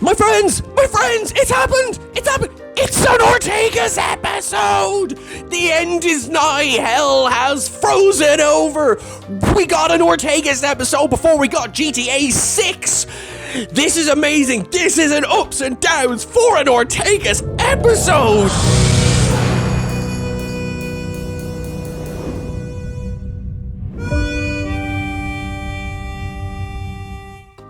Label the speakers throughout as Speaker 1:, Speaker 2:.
Speaker 1: My friends, it's happened! It's happened! It's an Ortega's episode! The end is nigh, hell has frozen over! We got an Ortega's episode before we got GTA 6! This is amazing! This is an ups and downs for an Ortega's episode!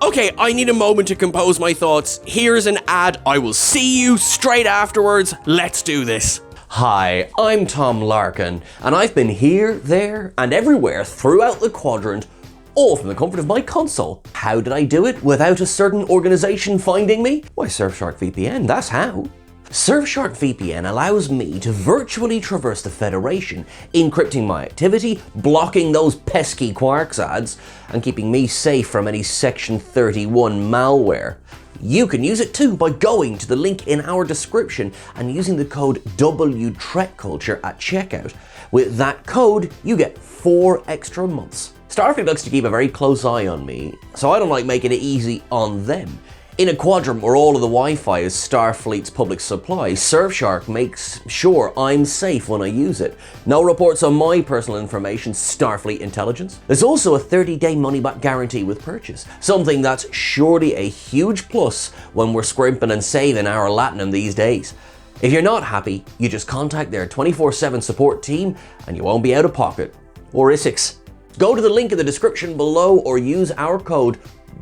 Speaker 1: Okay, I need a moment to compose my thoughts. Here's an ad. I will see you straight afterwards. Let's do this.
Speaker 2: Hi, I'm Tom Larkin, and I've been here, there, and everywhere throughout the quadrant, all from the comfort of my console. How did I do it without a certain organization finding me? Why, Surfshark VPN, that's how. Surfshark VPN allows me to virtually traverse the Federation, encrypting my activity, blocking those pesky Quarks ads, and keeping me safe from any Section 31 malware. You can use it too by going to the link in our description and using the code TrekCulture at checkout. With that code, you get 4 extra months. Starfleet likes to keep a very close eye on me, so I don't like making it easy on them. In a quadrant where all of the Wi-Fi is Starfleet's public supply, Surfshark makes sure I'm safe when I use it. No reports on my personal information, Starfleet intelligence. There's also a 30-day money-back guarantee with purchase, something that's surely a huge plus when we're scrimping and saving our Latinum these days. If you're not happy, you just contact their 24/7 support team and you won't be out of pocket. Or ISIX. Go to the link in the description below or use our code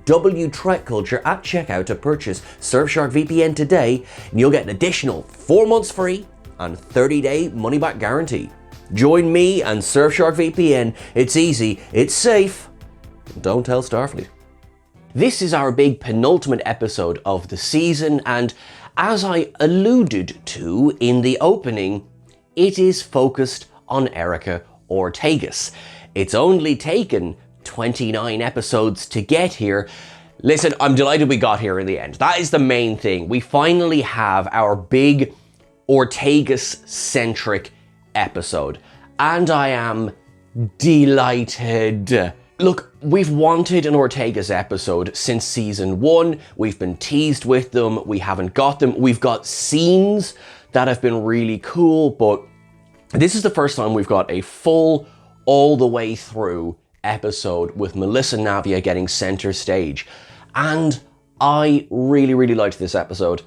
Speaker 2: TrekCulture at checkout to purchase Surfshark VPN today, and you'll get an additional 4 months free and 30-day money-back guarantee. Join me and Surfshark VPN. It's easy, it's safe. Don't tell Starfleet. This is our big penultimate episode of the season, and as I alluded to in the opening, it is focused on Erica Ortegas. It's only taken 29 episodes to get here. Listen, I'm delighted we got here in the end. That is the main thing. We finally have our big Ortegas-centric episode, and I am delighted. Look, we've wanted an Ortegas episode since season 1. We've been teased with them. We haven't got them. We've got scenes that have been really cool, but this is the first time we've got a full, all the way through episode with Melissa Navia getting center stage, and I really liked this episode.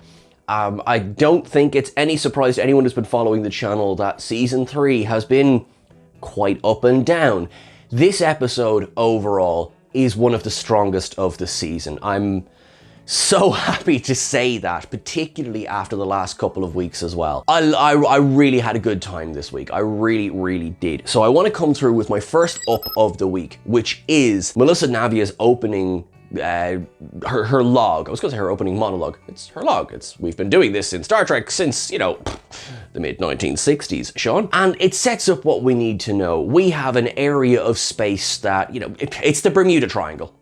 Speaker 2: I don't think it's any surprise to anyone who's been following the channel that season 3 has been quite up and down. This episode overall is one of the strongest of the season. I'm so happy to say that, particularly after the last couple of weeks as well. I really had a good time this week. I really did. So I want to come through with my first up of the week, which is Melissa Navia's opening, her log. I was going to say her opening monologue. It's her log. We've been doing this in Star Trek since, you know, the mid-1960s, Sean. And it sets up what we need to know. We have an area of space that, you know, it's the Bermuda Triangle.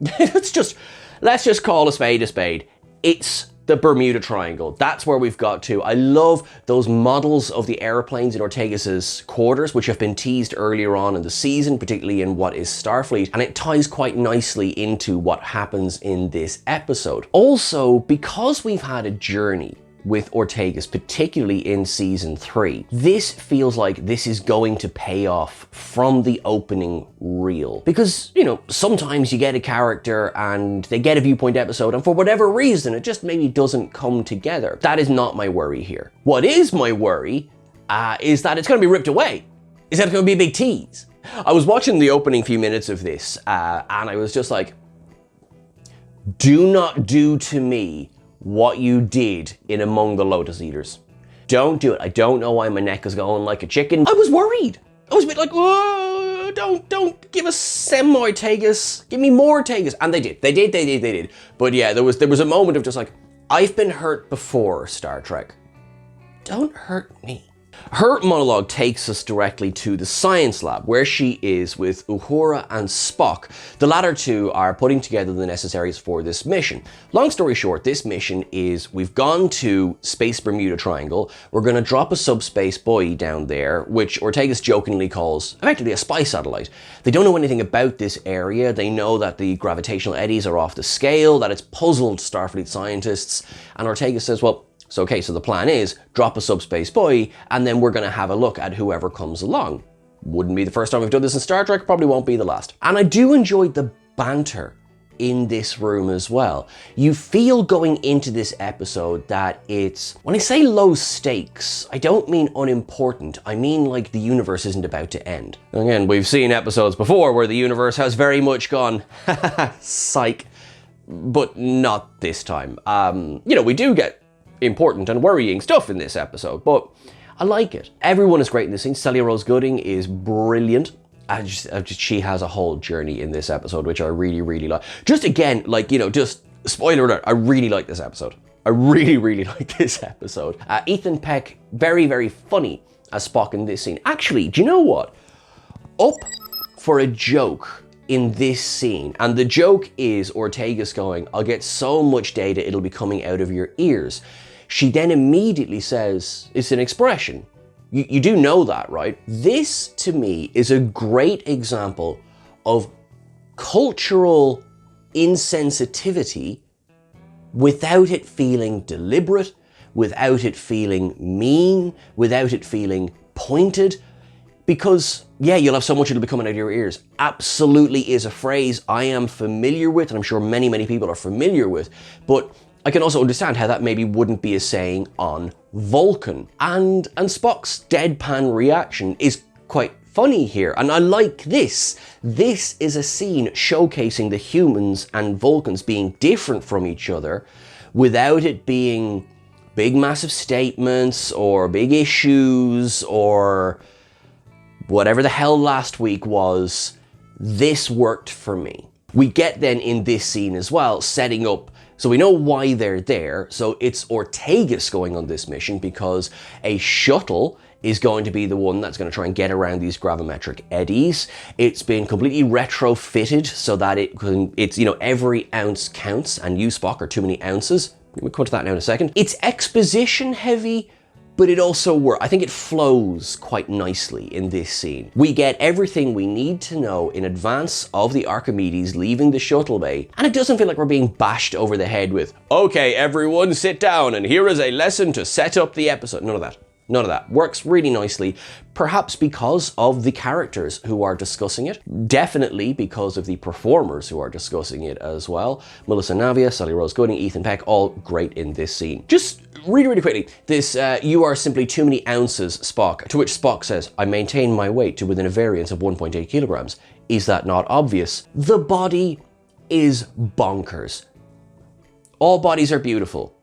Speaker 2: Let's just call a spade a spade. It's the Bermuda Triangle. That's where we've got to. I love those models of the airplanes in Ortegas's quarters, which have been teased earlier on in the season, particularly in what is Starfleet, and it ties quite nicely into what happens in this episode. Also, because we've had a journey with Ortegas, particularly in season 3, this feels like this is going to pay off from the opening reel. Because, you know, sometimes you get a character and they get a viewpoint episode and for whatever reason it just maybe doesn't come together. That is not my worry here. What is my worry is that it's going to be ripped away. Is that it's going to be a big tease. I was watching the opening few minutes of this and I was just like, do not do to me what you did in Among the Lotus Eaters. Don't do it. I don't know why my neck is going like a chicken. I was worried. I was a bit like, whoa, don't give us some more Ortegas. Give me more Ortegas. And they did. But yeah, there was a moment of just like, I've been hurt before, Star Trek. Don't hurt me. Her monologue takes us directly to the science lab, where she is with Uhura and Spock. The latter two are putting together the necessaries for this mission. Long story short, this mission is we've gone to Space Bermuda Triangle. We're going to drop a subspace buoy down there, which Ortegas jokingly calls effectively a spy satellite. They don't know anything about this area. They know that the gravitational eddies are off the scale, that it's puzzled Starfleet scientists, and Ortega says, well, so the plan is drop a subspace buoy and then we're going to have a look at whoever comes along. Wouldn't be the first time we've done this in Star Trek, probably won't be the last. And I do enjoy the banter in this room as well. You feel going into this episode that it's, when I say low stakes, I don't mean unimportant. I mean like the universe isn't about to end. Again, we've seen episodes before where the universe has very much gone, psych, but not this time. We do get important and worrying stuff in this episode, but I like it. Everyone is great in this scene. Celia Rose Gooding is brilliant. She has a whole journey in this episode, which I really, really like. Just again, just spoiler alert, I really like this episode. I really, really like this episode. Ethan Peck, very, very funny as Spock in this scene. Actually, do you know what? Up for a joke in this scene, and the joke is Ortegas going, I'll get so much data it'll be coming out of your ears. She then immediately says, it's an expression. You do know that, right? This, to me, is a great example of cultural insensitivity without it feeling deliberate, without it feeling mean, without it feeling pointed. Because, yeah, you'll have so much it'll be coming out of your ears. Absolutely is a phrase I am familiar with, and I'm sure many, many people are familiar with, but I can also understand how that maybe wouldn't be a saying on Vulcan. And Spock's deadpan reaction is quite funny here, and I like this. This is a scene showcasing the humans and Vulcans being different from each other without it being big, massive statements or big issues or whatever the hell last week was. This worked for me. We get then in this scene as well, setting up, so we know why they're there. So it's Ortegas going on this mission because a shuttle is going to be the one that's going to try and get around these gravimetric eddies. It's been completely retrofitted so that it's every ounce counts, and you, Spock, are too many ounces. We'll come to that now in a second. It's exposition heavy, but it also works. I think it flows quite nicely in this scene. We get everything we need to know in advance of the Archimedes leaving the shuttle bay, and it doesn't feel like we're being bashed over the head with, okay, everyone sit down, and here is a lesson to set up the episode. None of that. None of that. Works really nicely, perhaps because of the characters who are discussing it, definitely because of the performers who are discussing it as well. Melissa Navia, Celia Rose Gooding, Ethan Peck, all great in this scene. Just really, really quickly, this you are simply too many ounces, Spock, to which Spock says, I maintain my weight to within a variance of 1.8 kilograms. Is that not obvious? The body is bonkers. All bodies are beautiful.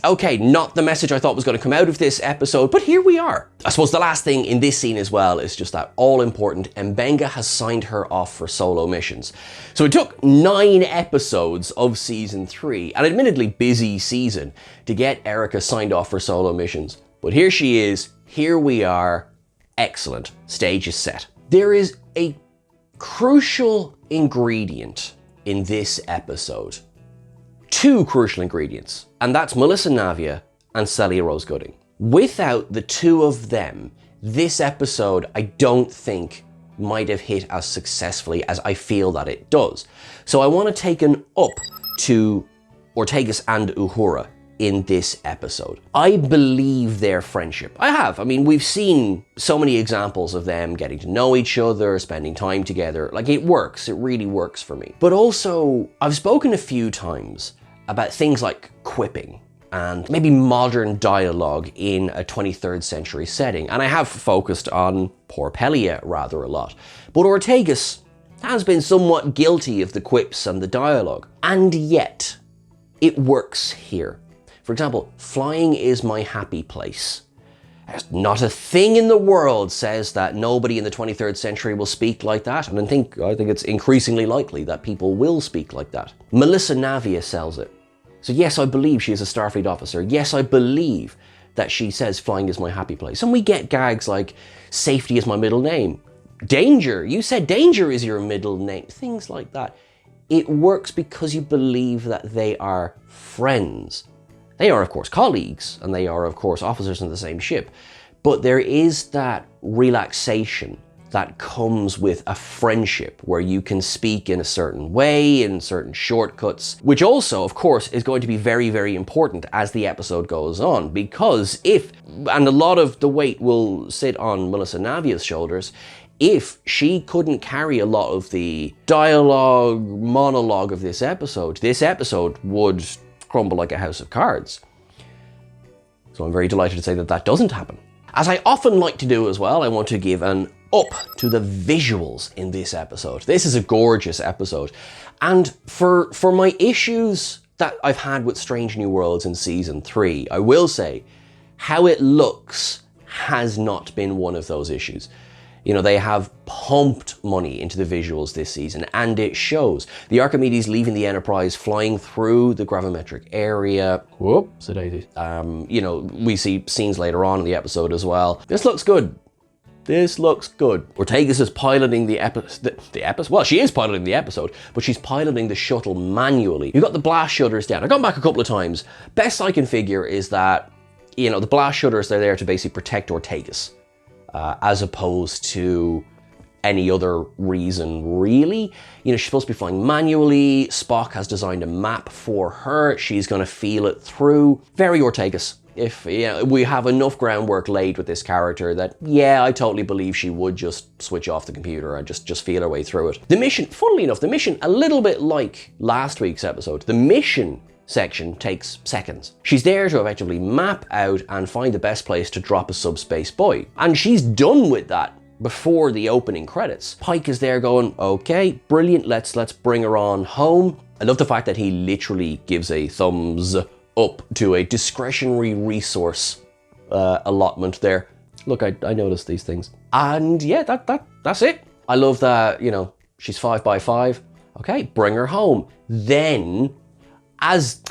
Speaker 2: Okay, not the message I thought was going to come out of this episode, but here we are. I suppose the last thing in this scene as well is just that all important, Mbenga has signed her off for solo missions. So it took 9 episodes of season 3, an admittedly busy season, to get Erica signed off for solo missions. But here she is, here we are, excellent, stage is set. There is a crucial ingredient in this episode. 2 crucial ingredients, and that's Melissa Navia and Celia Rose Gooding. Without the 2 of them, this episode I don't think might have hit as successfully as I feel that it does. So I want to take an up to Ortegas and Uhura in this episode. I believe their friendship. I have. I mean, we've seen so many examples of them getting to know each other, spending time together. Like, it works. It really works for me. But also, I've spoken a few times about things like quipping and maybe modern dialogue in a 23rd century setting. And I have focused on poor Pelia rather a lot. But Ortegas has been somewhat guilty of the quips and the dialogue. And yet, it works here. For example, flying is my happy place. There's not a thing in the world says that nobody in the 23rd century will speak like that, and I think it's increasingly likely that people will speak like that. Melissa Navia sells it. So yes, I believe she is a Starfleet officer. Yes, I believe that she says flying is my happy place. And we get gags like safety is my middle name. Danger, you said danger is your middle name. Things like that. It works because you believe that they are friends. They are, of course, colleagues, and they are, of course, officers in the same ship. But there is that relaxation that comes with a friendship where you can speak in a certain way, in certain shortcuts, which also, of course, is going to be very, very important as the episode goes on, because and a lot of the weight will sit on Melissa Navia's shoulders, if she couldn't carry a lot of the monologue of this episode would crumble like a house of cards. So I'm very delighted to say that that doesn't happen. As I often like to do as well, I want to give an up to the visuals in this episode. This is a gorgeous episode. And for my issues that I've had with Strange New Worlds in season 3, I will say how it looks has not been one of those issues. You know, they have pumped money into the visuals this season, and it shows. The Archimedes leaving the Enterprise, flying through the gravimetric area. Whoops, you know, we see scenes later on in the episode as well. This looks good. This looks good. Ortegas is piloting the episode. Well, she is piloting the episode, but she's piloting the shuttle manually. You've got the blast shutters down. I've gone back a couple of times. Best I can figure is that, you know, the blast shutters, they're there to basically protect Ortegas. As opposed to any other reason, really. You know, she's supposed to be flying manually. Spock has designed a map for her. She's going to feel it through. Very Ortegas. If we have enough groundwork laid with this character that, yeah, I totally believe she would just switch off the computer and just feel her way through it. The mission, funnily enough, a little bit like last week's episode, the mission section takes seconds. She's there to effectively map out and find the best place to drop a subspace buoy. And she's done with that before the opening credits. Pike is there going, okay, brilliant, let's bring her on home. I love the fact that he literally gives a thumbs up to a discretionary resource allotment there. Look, I noticed these things. And yeah, that's it. I love that, you know, she's 5x5. Okay, bring her home. Then, as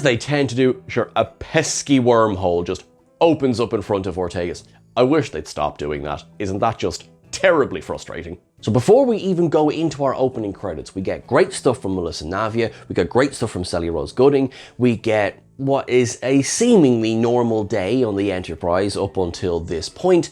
Speaker 2: they tend to do, sure, a pesky wormhole just opens up in front of Ortegas. I wish they'd stop doing that. Isn't that just terribly frustrating? So before we even go into our opening credits, we get great stuff from Melissa Navia, we get great stuff from Celia Rose Gooding, we get what is a seemingly normal day on the Enterprise up until this point,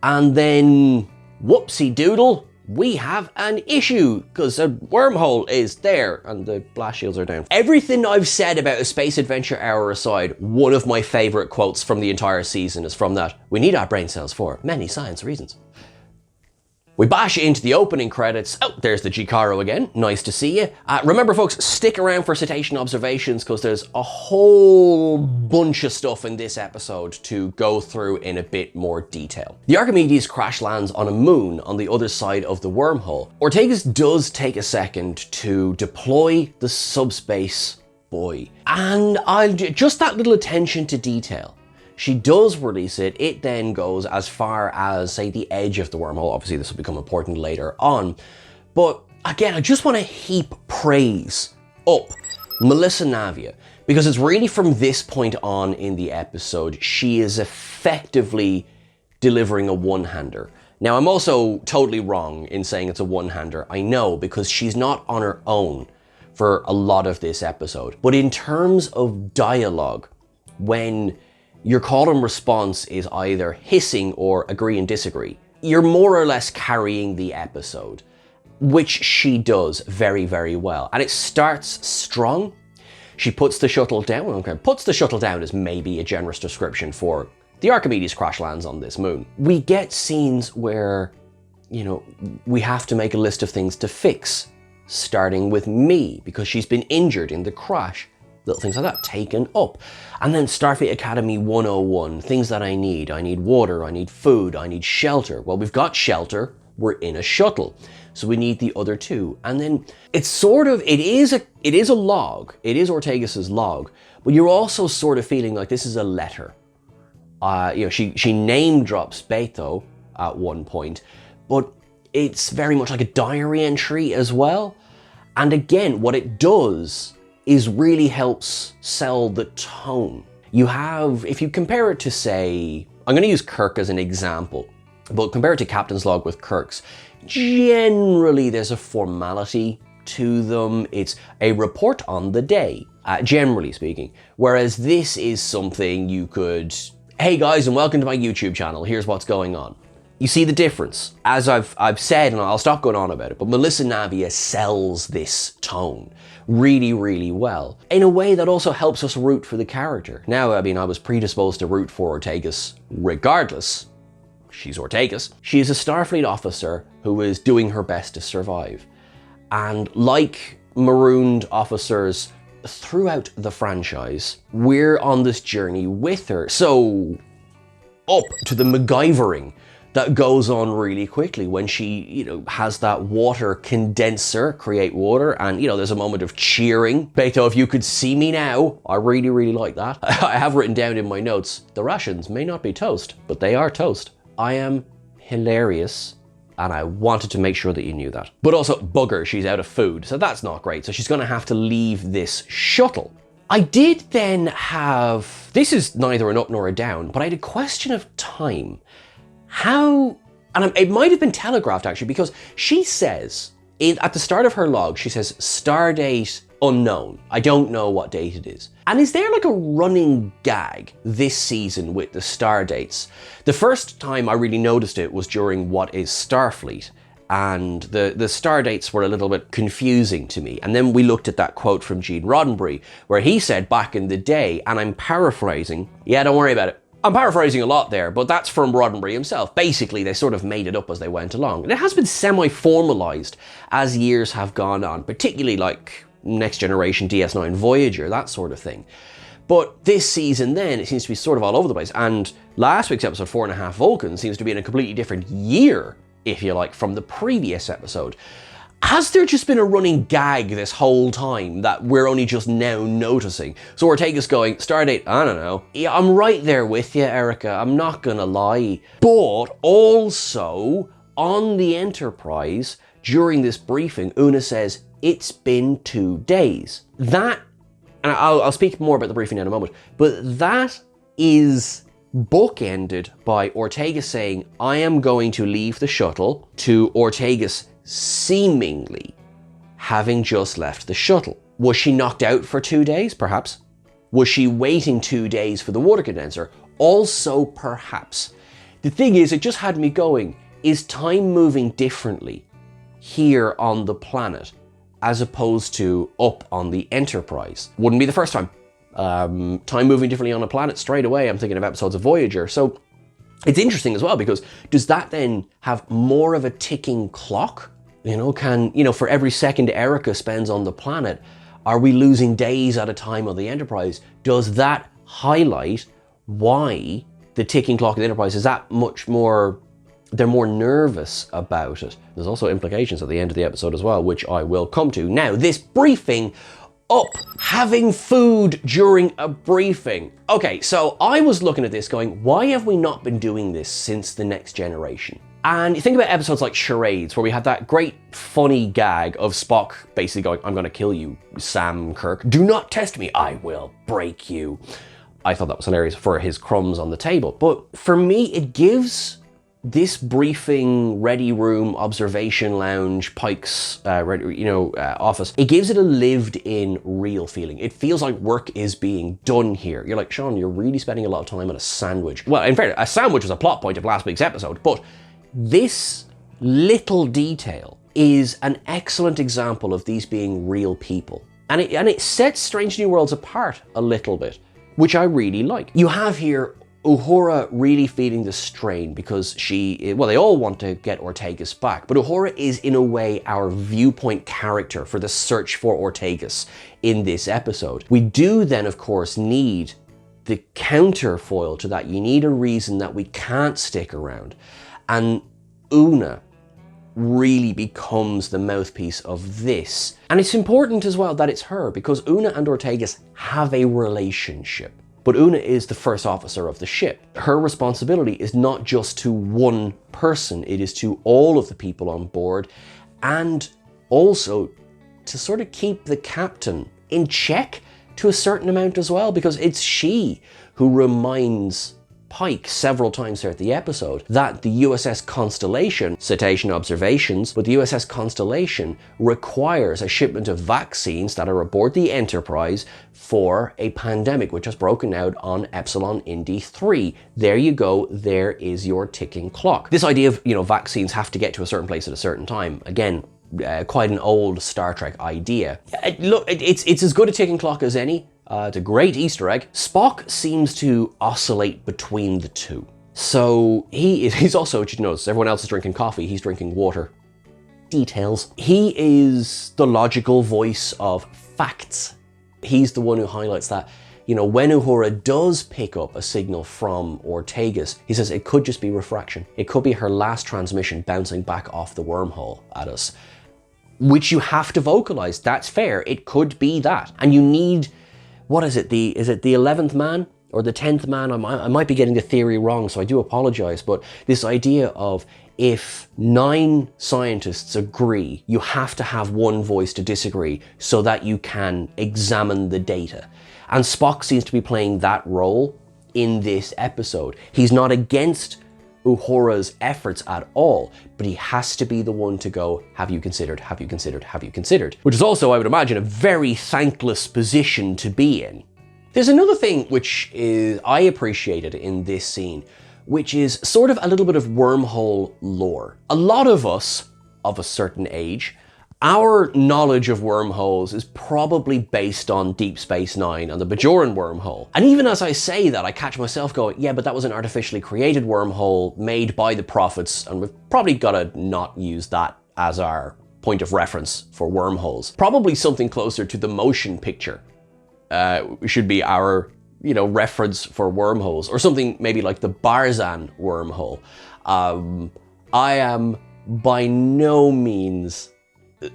Speaker 2: and then whoopsie doodle, we have an issue, because a wormhole is there and the blast shields are down. Everything I've said about a Space Adventure Hour aside, one of my favorite quotes from the entire season is from that. We need our brain cells for many science reasons. We bash into the opening credits. Oh, there's the Gicaro again. Nice to see you. Remember, folks, stick around for cetacean observations because there's a whole bunch of stuff in this episode to go through in a bit more detail. The Archimedes crash lands on a moon on the other side of the wormhole. Ortegas does take a second to deploy the subspace buoy. And just that little attention to detail. She does release it. It then goes as far as, say, the edge of the wormhole. Obviously, this will become important later on. But again, I just want to heap praise up Melissa Navia, because it's really from this point on in the episode, she is effectively delivering a one-hander. Now, I'm also totally wrong in saying it's a one-hander. I know, because she's not on her own for a lot of this episode. But in terms of dialogue, when your call and response is either hissing or agree and disagree, you're more or less carrying the episode, which she does very, very well. And it starts strong. She puts the shuttle down. Okay, puts the shuttle down is maybe a generous description for the Archimedes crash lands on this moon. We get scenes where, you know, we have to make a list of things to fix, starting with me, because she's been injured in the crash. Little things like that taken up. And then Starfleet Academy 101, things that I need. I need water, I need food, I need shelter. Well, we've got shelter, we're in a shuttle. So we need the other two. And then it's sort of, it is a log. It is Ortegas's log, but you're also sort of feeling like this is a letter. You know, she name drops Beto at one point, but it's very much like a diary entry as well. And again, what it does is really helps sell the tone. You have, if you compare it to, say, I'm going to use Kirk as an example, but compare it to Captain's Log with Kirk's, generally there's a formality to them. It's a report on the day, generally speaking. Whereas this is something you could, hey guys, and welcome to my YouTube channel, here's what's going on. You see the difference? As I've said, and I'll stop going on about it, but Melissa Navia sells this tone really, really well, in a way that also helps us root for the character. Now, I mean, I was predisposed to root for Ortegas regardless. She's Ortegas. She is a Starfleet officer who is doing her best to survive. And like marooned officers throughout the franchise, we're on this journey with her. So, up to the MacGyvering that goes on really quickly when she, has that water condenser create water, and, there's a moment of cheering. Beto, if you could see me now, I really, really like that. I have written down in my notes, the rations may not be toast, but they are toast. I am hilarious, and I wanted to make sure that you knew that. But also, bugger, she's out of food, so that's not great. So she's gonna have to leave this shuttle. I did then have, this is neither an up nor a down, but I had a question of time. How, and it might have been telegraphed actually, because she says, at the start of her log, she says, stardate unknown. I don't know what date it is. And is there like a running gag this season with the star dates? The first time I really noticed it was during What is Starfleet? And the star dates were a little bit confusing to me. And then we looked at that quote from Gene Roddenberry, where he said back in the day, and I'm paraphrasing, yeah, don't worry about it. I'm paraphrasing a lot there, but that's from Roddenberry himself. Basically, they sort of made it up as they went along. And it has been semi-formalized as years have gone on, particularly like Next Generation, DS9, Voyager, that sort of thing. But this season then, it seems to be sort of all over the place. And last week's episode, 4.5 Vulcan, seems to be in a completely different year, if you like, from the previous episode. Has there just been a running gag this whole time that we're only just now noticing? So Ortega's going, Stardate, I don't know. Yeah, I'm right there with you, Erica, I'm not gonna lie. But also, on the Enterprise, during this briefing, Una says, it's been 2 days. That, and I'll speak more about the briefing in a moment, but that is bookended by Ortega saying, I am going to leave the shuttle, to Ortega's seemingly having just left the shuttle. Was she knocked out for 2 days? Perhaps. Was she waiting 2 days for the water condenser? Also perhaps. The thing is, it just had me going, is time moving differently here on the planet as opposed to up on the Enterprise? Wouldn't be the first time. Time moving differently on a planet, straight away I'm thinking of episodes of Voyager. So it's interesting as well, because does that then have more of a ticking clock? For every second Erica spends on the planet, are we losing days at a time on the Enterprise? Does that highlight why the ticking clock of the Enterprise is that much more, they're more nervous about it? There's also implications at the end of the episode as well, which I will come to. Now, this briefing up, having food during a briefing. Okay, so I was looking at this going, why have we not been doing this since the Next Generation? And you think about episodes like Charades, where we had that great funny gag of Spock basically going, I'm gonna kill you, Sam Kirk. Do not test me, I will break you. I thought that was hilarious for his crumbs on the table. But for me, it gives this briefing, ready room, observation lounge, Pike's office, it gives it a lived-in, real feeling. It feels like work is being done here. You're like, Sean, you're really spending a lot of time on a sandwich. Well, in fairness, a sandwich was a plot point of last week's episode, but this little detail is an excellent example of these being real people. And it sets Strange New Worlds apart a little bit, which I really like. You have here Uhura really feeling the strain because they all want to get Ortegas back, but Uhura is in a way our viewpoint character for the search for Ortegas in this episode. We do then, of course, need the counterfoil to that. You need a reason that we can't stick around. And Una really becomes the mouthpiece of this. And it's important as well that it's her, because Una and Ortegas have a relationship. But Una is the first officer of the ship. Her responsibility is not just to one person, it is to all of the people on board, and also to sort of keep the captain in check to a certain amount as well, because it's she who reminds Pike several times throughout the episode that the USS Constellation, citation observations, but the USS Constellation requires a shipment of vaccines that are aboard the Enterprise for a pandemic which has broken out on Epsilon Indy 3. There you go, there is your ticking clock. This idea of, vaccines have to get to a certain place at a certain time, again, quite an old Star Trek idea. Look, it's as good a ticking clock as any. It's a great Easter egg. Spock seems to oscillate between the two. So he's also, did you notice, everyone else is drinking coffee, he's drinking water. Details. He is the logical voice of facts. He's the one who highlights that, when Uhura does pick up a signal from Ortegas, he says it could just be refraction. It could be her last transmission bouncing back off the wormhole at us, which you have to vocalize. That's fair. It could be that. And you need, what is it? Is it the 11th man or the 10th man? I might be getting the theory wrong, so I do apologize. But this idea of if 9 scientists agree, you have to have one voice to disagree so that you can examine the data. And Spock seems to be playing that role in this episode. He's not against Uhura's efforts at all, but he has to be the one to go, have you considered, have you considered, have you considered? Which is also, I would imagine, a very thankless position to be in. There's another thing which I appreciated in this scene, which is sort of a little bit of wormhole lore. A lot of us of a certain age, our knowledge of wormholes is probably based on Deep Space Nine and the Bajoran wormhole. And even as I say that, I catch myself going, yeah, but that was an artificially created wormhole made by the prophets, and we've probably got to not use that as our point of reference for wormholes. Probably something closer to the motion picture should be our, reference for wormholes, or something maybe like the Barzan wormhole. I am by no means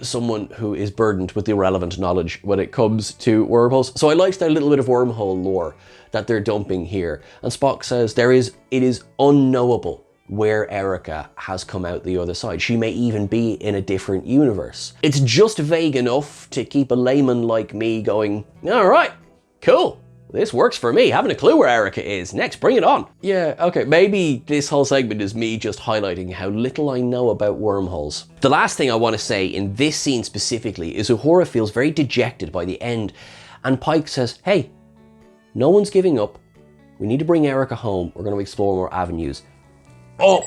Speaker 2: someone who is burdened with irrelevant knowledge when it comes to wormholes. So I liked that little bit of wormhole lore that they're dumping here. And Spock says it is unknowable where Erica has come out the other side. She may even be in a different universe. It's just vague enough to keep a layman like me going, all right, cool. This works for me. Haven't a clue where Erica is. Next, bring it on. Yeah, okay, maybe this whole segment is me just highlighting how little I know about wormholes. The last thing I want to say in this scene specifically is Uhura feels very dejected by the end, and Pike says, hey, no one's giving up. We need to bring Erica home. We're going to explore more avenues. Up!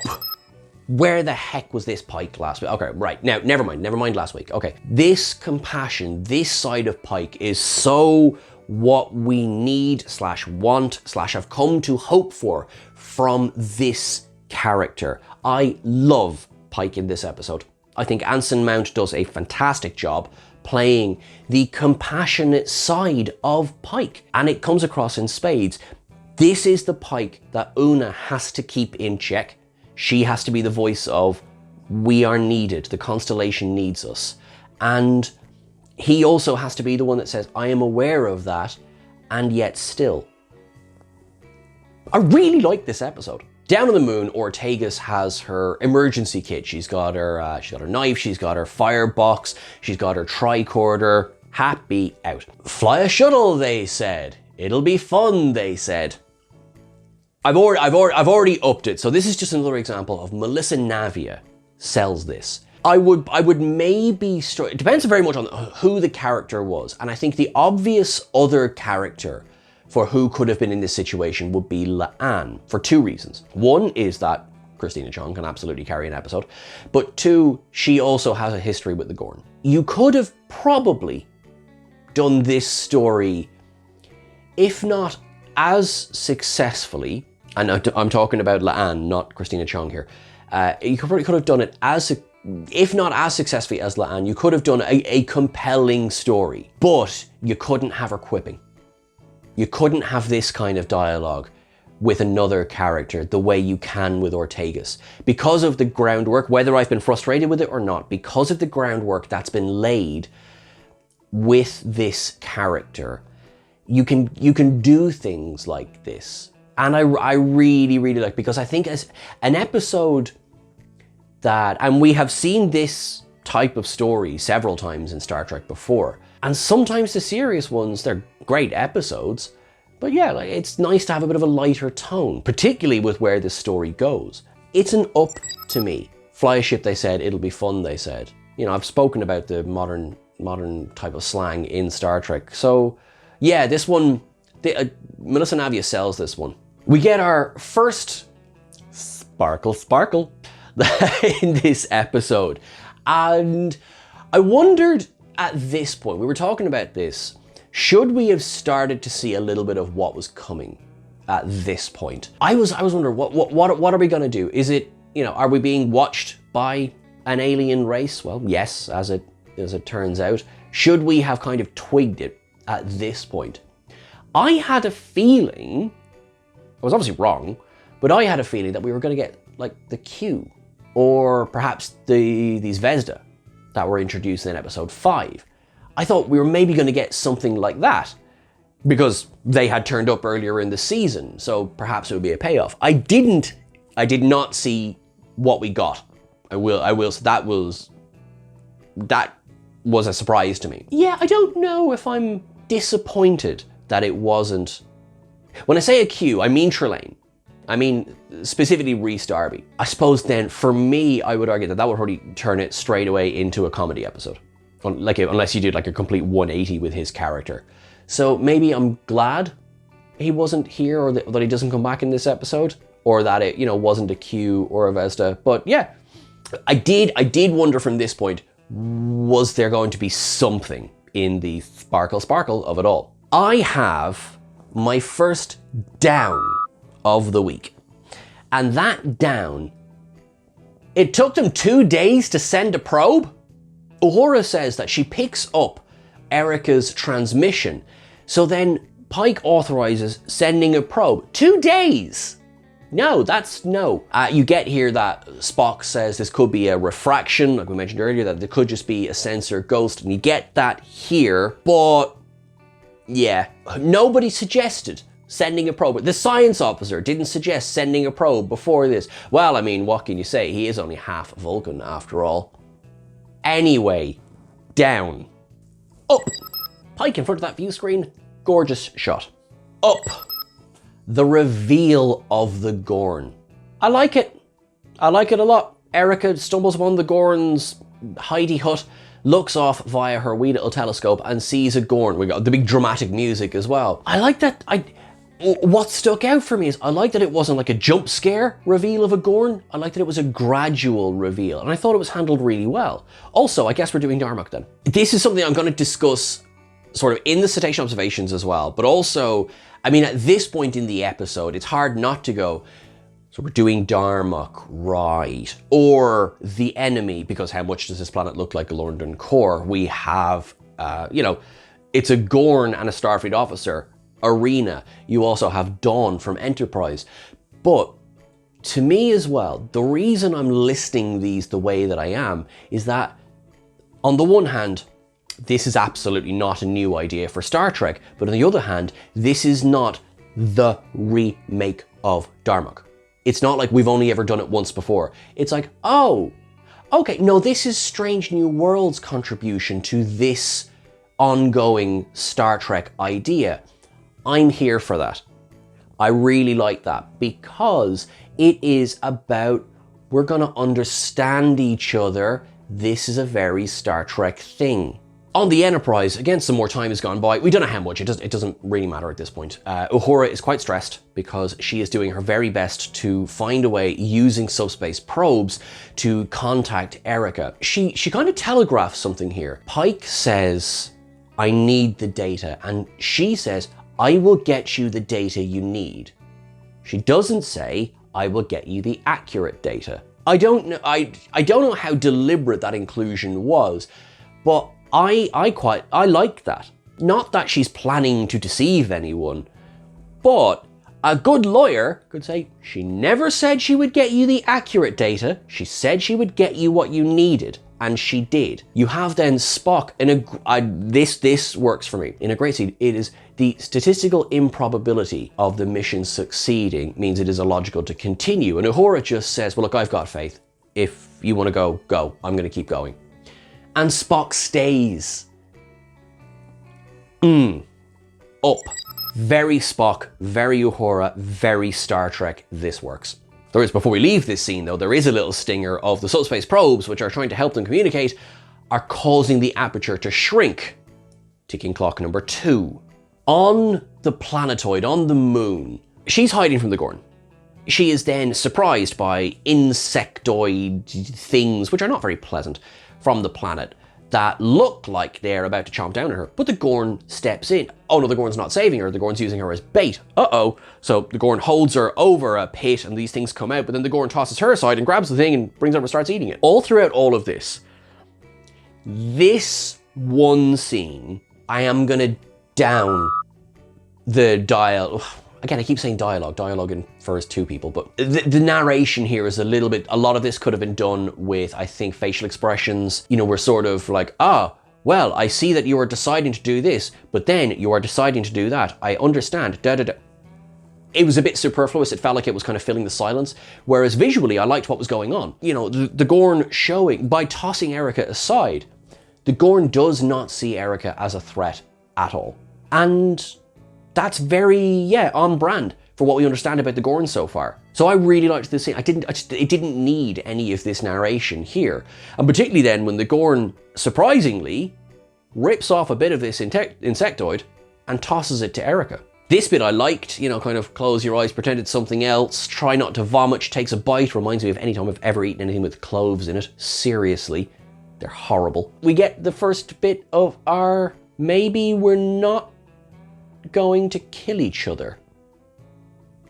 Speaker 2: Where the heck was this Pike last week? Okay, right, now, never mind last week. Okay, this compassion, this side of Pike is so what we need / want / have come to hope for from this character. I love Pike in this episode. I think Anson Mount does a fantastic job playing the compassionate side of Pike, and it comes across in spades. This is the Pike that Una has to keep in check. She has to be the voice of, we are needed, the Constellation needs us. And he also has to be the one that says, I am aware of that, and yet still. I really like this episode. Down on the moon, Ortegas has her emergency kit. She's got her knife, she's got her firebox, she's got her tricorder. Happy out. Fly a shuttle, they said. It'll be fun, they said. I've already upped it. So this is just another example of Melissa Navia sells this. I would maybe, it depends very much on who the character was. And I think the obvious other character for who could have been in this situation would be La'an, for 2 reasons. One is that Christina Chong can absolutely carry an episode, but 2, she also has a history with the Gorn. You could have probably done this story, if not as successfully, and I'm talking about La'an, not Christina Chong here, you probably could have done it if not as successfully as La'an, you could have done a compelling story, but you couldn't have her quipping. You couldn't have this kind of dialogue with another character the way you can with Ortegas. Because of the groundwork, whether I've been frustrated with it or not, because of the groundwork that's been laid with this character, you can do things like this. And I really, really like, because I think as an episode that, and we have seen this type of story several times in Star Trek before, and sometimes the serious ones, they're great episodes, but yeah, like, it's nice to have a bit of a lighter tone, particularly with where this story goes. It's an up to me. Fly a ship, they said. It'll be fun, they said. You know, I've spoken about the modern type of slang in Star Trek. So yeah, this one, Melissa Navia sells this one. We get our first sparkle in this episode. And I wondered at this point, we were talking about this, should we have started to see a little bit of what was coming at this point? I was wondering, what are we gonna do? Is it, you know, are we being watched by an alien race? Well, yes, as it turns out. Should we have kind of twigged it at this point? I had a feeling, I was obviously wrong, but I had a feeling that we were gonna get like the Q, or perhaps these Vesda that were introduced in episode 5. I thought we were maybe going to get something like that because they had turned up earlier in the season, so perhaps it would be a payoff. I did not see what we got. I will. So that was a surprise to me. Yeah, I don't know if I'm disappointed that it wasn't. When I say a Q, I mean Trelane. I mean specifically Rhys Darby. I suppose then for me, I would argue that would probably turn it straight away into a comedy episode. Like, unless you did like a complete 180 with his character. So maybe I'm glad he wasn't here, or that he doesn't come back in this episode, or that it, you know, wasn't a Q or a Vesda. But yeah, I did wonder from this point, was there going to be something in the sparkle of it all? I have my first down of the week. And that down, it took them 2 days to send a probe. Uhura says that she picks up Erica's transmission, so then Pike authorizes sending a probe. 2 days! No, that's no. You get here that Spock says this could be a refraction, like we mentioned earlier, that there could just be a sensor ghost, and you get that here, but yeah, nobody suggested sending a probe. The science officer didn't suggest sending a probe before this. Well, I mean, what can you say? He is only half Vulcan after all. Anyway, down. Up. Pike in front of that view screen. Gorgeous shot. Up. The reveal of the Gorn. I like it. I like it a lot. Erica stumbles upon the Gorn's hidey hut, looks off via her wee little telescope and sees a Gorn. We got the big dramatic music as well. I like that. What stuck out for me is I like that it wasn't like a jump scare reveal of a Gorn. I like that it was a gradual reveal, and I thought it was handled really well. Also, I guess we're doing Darmok then. This is something I'm going to discuss sort of in the Cetacean Observations as well, but also, I mean, at this point in the episode, it's hard not to go, so we're doing Darmok, right? Or the enemy, because how much does this planet look like a London core? We have, you know, it's a Gorn and a Starfleet officer. Arena. You also have Dawn from Enterprise. But to me as well, the reason I'm listing these the way that I am is that on the one hand, this is absolutely not a new idea for Star Trek, but on the other hand, this is not the remake of Darmok. It's not like we've only ever done it once before. It's like, oh, okay, no, this is Strange New Worlds' contribution to this ongoing Star Trek idea. I'm here for that. I really like that because it is about, we're gonna understand each other. This is a very Star Trek thing. On the Enterprise, again, some more time has gone by. We don't know how much, it doesn't really matter at this point. Uhura is quite stressed because she is doing her very best to find a way using subspace probes to contact Erica. She kind of telegraphs something here. Pike says, I need the data, and she says, I will get you the data you need. She doesn't say, I will get you the accurate data. I don't know how deliberate that inclusion was, but I like that. Not that she's planning to deceive anyone, but a good lawyer could say, she never said she would get you the accurate data. She said she would get you what you needed. And she did. You have then Spock, this works for me. In a great scene, it is the statistical improbability of the mission succeeding means it is illogical to continue. And Uhura just says, well, look, I've got faith. If you want to go, go. I'm going to keep going. And Spock stays. Up. Very Spock, very Uhura, very Star Trek. This works. There is, before we leave this scene though, there is a little stinger of the subspace probes, which are trying to help them communicate, are causing the aperture to shrink. Ticking clock number 2. On the planetoid, on the moon, she's hiding from the Gorn. She is then surprised by insectoid things, which are not very pleasant, from the planet that look like they're about to chomp down on her. But the Gorn steps in. Oh no, the Gorn's not saving her, the Gorn's using her as bait. Uh-oh. So the Gorn holds her over a pit and these things come out, but then the Gorn tosses her aside and grabs the thing and brings it over and starts eating it. All throughout all of this one scene, I am gonna down the dialogue. Again, I keep saying dialogue. Dialogue infers two people, but the narration here is a lot of this could have been done with, I think, facial expressions. You know, we're sort of like, well, I see that you are deciding to do this, but then you are deciding to do that. I understand, da-da-da. It was a bit superfluous. It felt like it was kind of filling the silence. Whereas visually, I liked what was going on. You know, the Gorn showing, by tossing Erica aside, the Gorn does not see Erica as a threat at all. And that's very, on brand for what we understand about the Gorn so far. So I really liked this scene. It didn't need any of this narration here. And particularly then when the Gorn, surprisingly, rips off a bit of this insectoid and tosses it to Erica. This bit I liked, you know, kind of close your eyes, pretend it's something else, try not to vomit, takes a bite, reminds me of any time I've ever eaten anything with cloves in it. Seriously, they're horrible. We get the first bit of our, maybe we're not going to kill each other.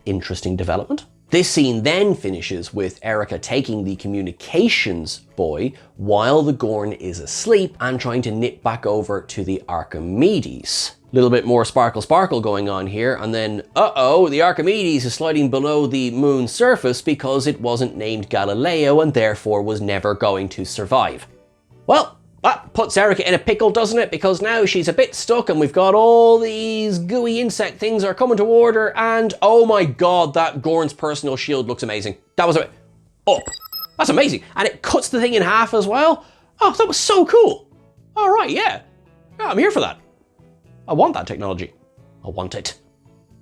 Speaker 2: Interesting development. This scene then finishes with Erica taking the communications buoy while the Gorn is asleep and trying to nip back over to the Archimedes. A little bit more sparkle going on here, and then, the Archimedes is sliding below the moon's surface because it wasn't named Galileo and therefore was never going to survive. Well, that puts Erica in a pickle, doesn't it? Because now she's a bit stuck and we've got all these gooey insect things are coming toward her, and oh my god, that Gorn's personal shield looks amazing. That was up. That's amazing. And it cuts the thing in half as well. Oh, that was so cool. All right, yeah. I'm here for that. I want that technology. I want it.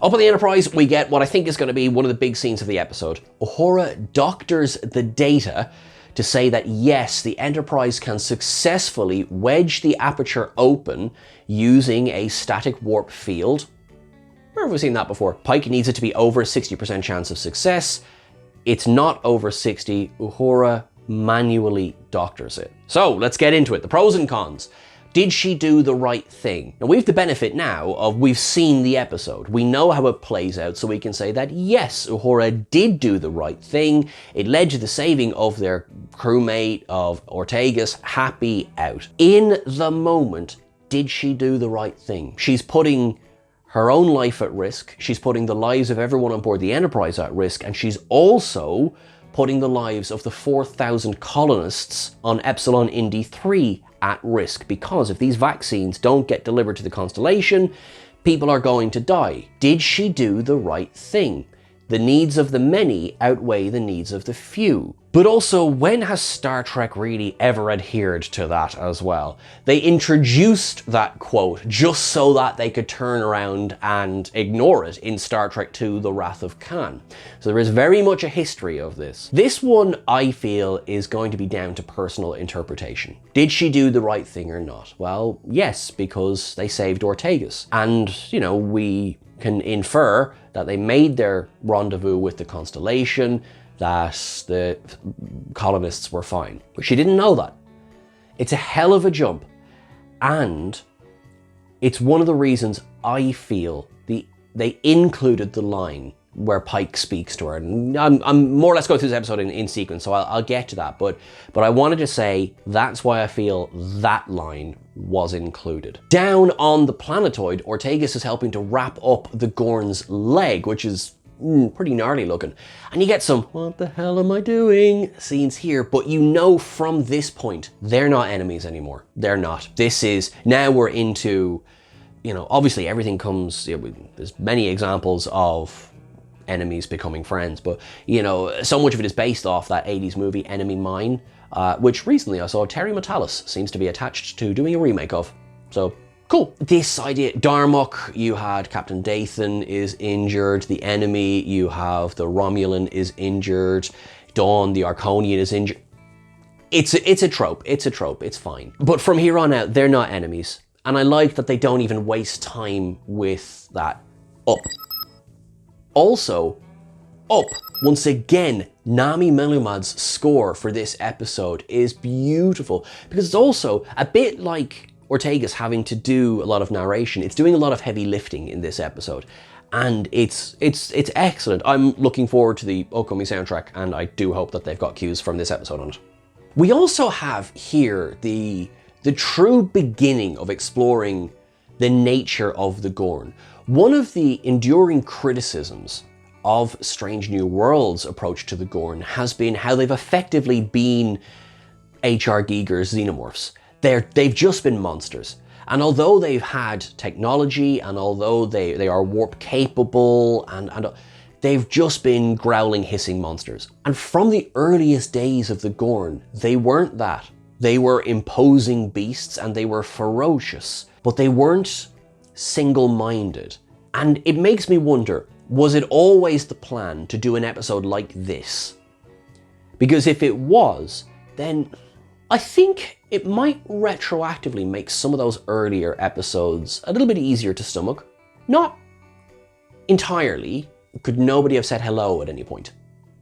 Speaker 2: Up on the Enterprise, we get what I think is going to be one of the big scenes of the episode. Uhura doctors the data to say that yes, the Enterprise can successfully wedge the aperture open using a static warp field. Where have we seen that before? Pike needs it to be over a 60% chance of success. It's not over 60. Uhura manually doctors it. So let's get into it. The pros and cons. Did she do the right thing? Now, we have the benefit now of we've seen the episode. We know how it plays out, so we can say that yes, Uhura did do the right thing. It led to the saving of their crewmate, of Ortegas, happy out. In the moment, did she do the right thing? She's putting her own life at risk. She's putting the lives of everyone on board the Enterprise at risk, and she's also putting the lives of the 4,000 colonists on Epsilon Indy 3 at risk, because if these vaccines don't get delivered to the constellation, people are going to die. Did she do the right thing? The needs of the many outweigh the needs of the few. But also, when has Star Trek really ever adhered to that as well? They introduced that quote just so that they could turn around and ignore it in Star Trek II: The Wrath of Khan. So there is very much a history of this. This one, I feel, is going to be down to personal interpretation. Did she do the right thing or not? Well, yes, because they saved Ortegas. And, you know, we can infer that they made their rendezvous with the constellation, that the colonists were fine. But she didn't know that. It's a hell of a jump. And it's one of the reasons I feel they included the line where Pike speaks to her. And I'm more or less going through this episode in sequence, so I'll get to that. But I wanted to say that's why I feel that line was included. Down on the planetoid, Ortegas is helping to wrap up the Gorn's leg, which is pretty gnarly looking. And you get some, what the hell am I doing? Scenes here, but you know from this point, they're not enemies anymore. They're not. This is, now we're into, you know, obviously everything comes, there's many examples of enemies becoming friends, but you know, so much of it is based off that 80s movie Enemy Mine, which recently I saw Terry Matalas seems to be attached to doing a remake of. So Cool. This idea, Darmok, you had Captain Dathan is injured, the enemy, you have the Romulan is injured, Dawn, the Arconian is injured. It's a trope, it's fine. But from here on out, they're not enemies. And I like that they don't even waste time with that. Up. Also, Up, once again, Nami Melumad's score for this episode is beautiful because it's also a bit like Ortega's having to do a lot of narration. It's doing a lot of heavy lifting in this episode, and it's excellent. I'm looking forward to the upcoming soundtrack, and I do hope that they've got cues from this episode on it. We also have here the true beginning of exploring the nature of the Gorn. One of the enduring criticisms of Strange New Worlds' approach to the Gorn has been how they've effectively been H.R. Giger's xenomorphs. They've just been monsters. And although they've had technology, and although they are warp capable, and they've just been growling, hissing monsters. And from the earliest days of the Gorn, they weren't that. They were imposing beasts and they were ferocious, but they weren't single-minded. And it makes me wonder, was it always the plan to do an episode like this? Because if it was, then I think it might retroactively make some of those earlier episodes a little bit easier to stomach. Not entirely. Could nobody have said hello at any point?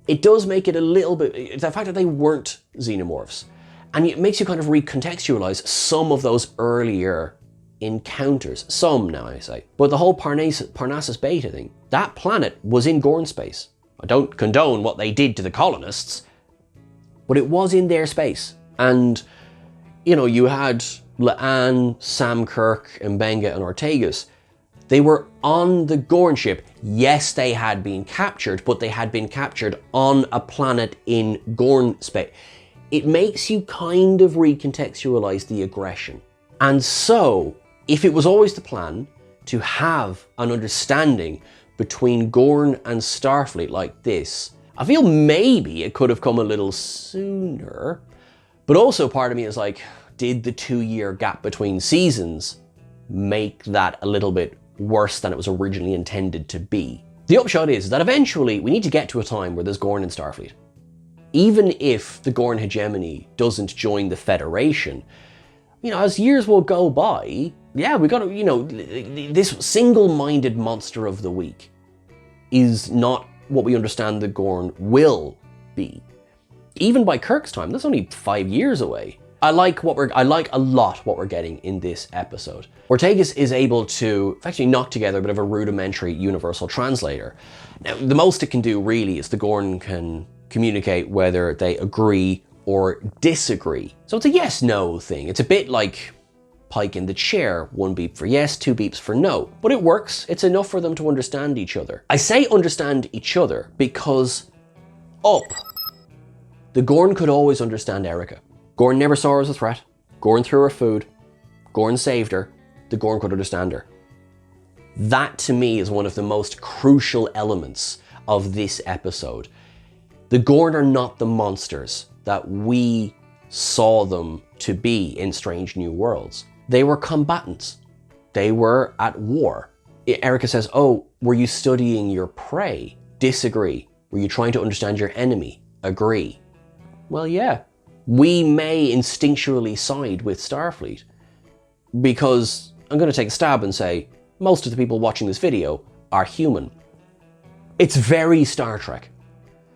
Speaker 2: It does make it a little bit, the fact that they weren't xenomorphs, and it makes you kind of recontextualize some of those earlier encounters. Some, now I say. But the whole Parnassus Beta thing, that planet was in Gorn space. I don't condone what they did to the colonists, but it was in their space. And, you know, you had La'an, Sam Kirk, Mbenga, and Ortegas. They were on the Gorn ship. Yes, they had been captured, but they had been captured on a planet in Gorn space. It makes you kind of recontextualize the aggression. And so, if it was always the plan to have an understanding between Gorn and Starfleet like this, I feel maybe it could have come a little sooner. But also part of me is like, did the 2-year gap between seasons make that a little bit worse than it was originally intended to be? The upshot is that eventually we need to get to a time where there's Gorn in Starfleet. Even if the Gorn hegemony doesn't join the Federation, you know, as years will go by, yeah, we gotta, you know, this single-minded monster of the week is not what we understand the Gorn will be. Even by Kirk's time, that's only 5 years away. I like a lot what we're getting in this episode. Ortegas is able to actually knock together a bit of a rudimentary universal translator. Now, the most it can do really is the Gorn can communicate whether they agree or disagree. So it's a yes-no thing. It's a bit like Pike in the chair. 1 beep for yes, 2 beeps for no. But it works. It's enough for them to understand each other. I say understand each other because Up, the Gorn could always understand Erica. Gorn never saw her as a threat. Gorn threw her food. Gorn saved her. The Gorn could understand her. That to me is one of the most crucial elements of this episode. The Gorn are not the monsters that we saw them to be in Strange New Worlds. They were combatants. They were at war. Erica says, oh, were you studying your prey? Disagree. Were you trying to understand your enemy? Agree. Well, yeah. We may instinctually side with Starfleet because I'm going to take a stab and say most of the people watching this video are human. It's very Star Trek.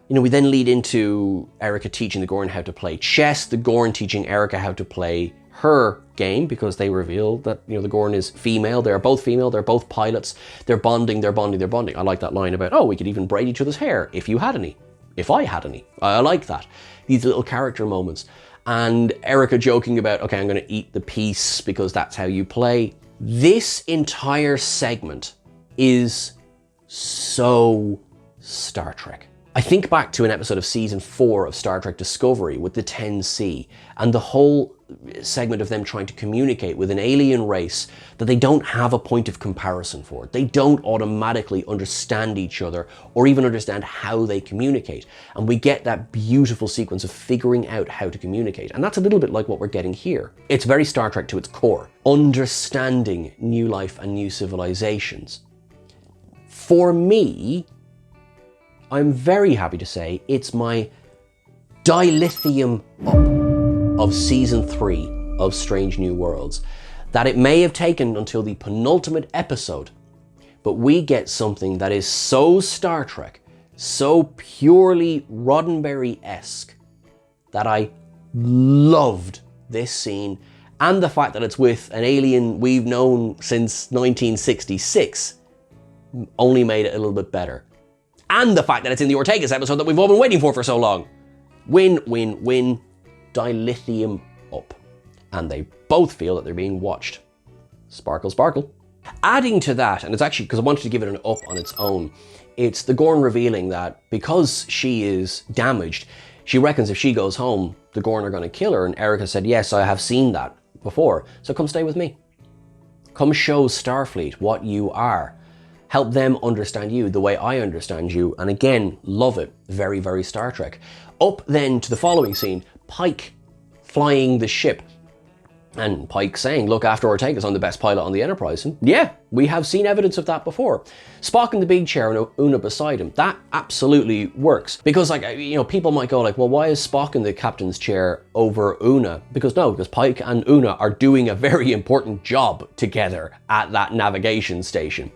Speaker 2: You know, we then lead into Erica teaching the Gorn how to play chess, the Gorn teaching Erica how to play her game because they reveal that, you know, the Gorn is female. They're both female. They're both pilots. They're bonding. They're bonding. They're bonding. I like that line about, oh, we could even braid each other's hair if you had any. If I had any. I like that. These little character moments. And Erica joking about, okay, I'm going to eat the piece because that's how you play. This entire segment is so Star Trek. I think back to an episode of season 4 of Star Trek Discovery with the 10C and the whole segment of them trying to communicate with an alien race that they don't have a point of comparison for. They don't automatically understand each other or even understand how they communicate. And we get that beautiful sequence of figuring out how to communicate. And that's a little bit like what we're getting here. It's very Star Trek to its core. Understanding new life and new civilizations. For me, I'm very happy to say it's my dilithium up of season 3 of Strange New Worlds. That it may have taken until the penultimate episode, but we get something that is so Star Trek, so purely Roddenberry-esque, that I loved this scene, and the fact that it's with an alien we've known since 1966 only made it a little bit better. And the fact that it's in the Ortegas episode that we've all been waiting for so long. Win, win, win. Dilithium up. And they both feel that they're being watched. Sparkle, sparkle. Adding to that, and it's actually because I wanted to give it an up on its own, it's the Gorn revealing that because she is damaged, she reckons if she goes home, the Gorn are going to kill her. And Erica said, yes, I have seen that before. So come stay with me. Come show Starfleet what you are. Help them understand you the way I understand you. And again, love it. Very, very Star Trek. Up then to the following scene, Pike flying the ship. And Pike saying, look, after Ortegas, I'm the best pilot on the Enterprise. And yeah, we have seen evidence of that before. Spock in the big chair and Una beside him. That absolutely works. Because, like, you know, people might go like, well, why is Spock in the captain's chair over Una? Because Pike and Una are doing a very important job together at that navigation station.